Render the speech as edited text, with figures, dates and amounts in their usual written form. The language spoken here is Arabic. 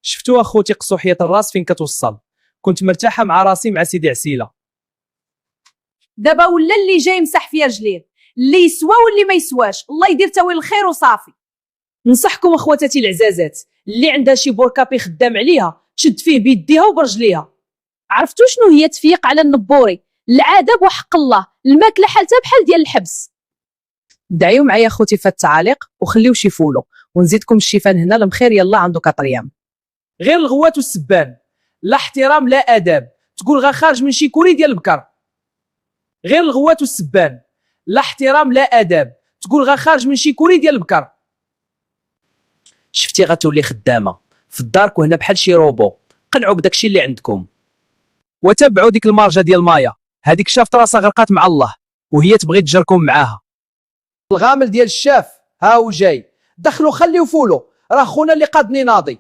شفتو اخوتي قصوحيه الراس فين كتوصل. كنت مرتاحه مع راسي مع سيدي عسيله. دابا ولا اللي جاي مسح فيا رجليه، اللي يسوى واللي ما يسواش، الله يدير تاويل الخير وصافي. نصحكم اخواتاتي العزازات، اللي عندها شي بوركابي خدام عليها تشد فيه بيديها وبرجليها. عرفتوا شنو هي تفيق على النبوري؟ العذاب وحق الله، الماكله حالتها بحال ديال الحبس. دعيو معايا اخوتي في التعاليق وخليو شي فولو، ونزيدكم الشيفان هنا المخير يلا عنده كطريام. غير الغوات والسبان، لا احترام لا اداب، تقول غا خارج من شي كوري ديال البكر. غير الغوات والسبان، لا احترام لا اداب، تقول غا خارج من شي كوري ديال البكر. شفتي غتولي خدامه في الدارك وهنا بحال شي روبو. قنعوا بداكشي اللي عندكم وتبعوا ديك المارجه ديال مايا، هذيك شافت راسها غرقات مع الله وهي تبغي تجركم معاها. الغامل ديال الشاف ها هو جاي، دخلوا خليو فولو، راه خونا اللي قادني ناضي.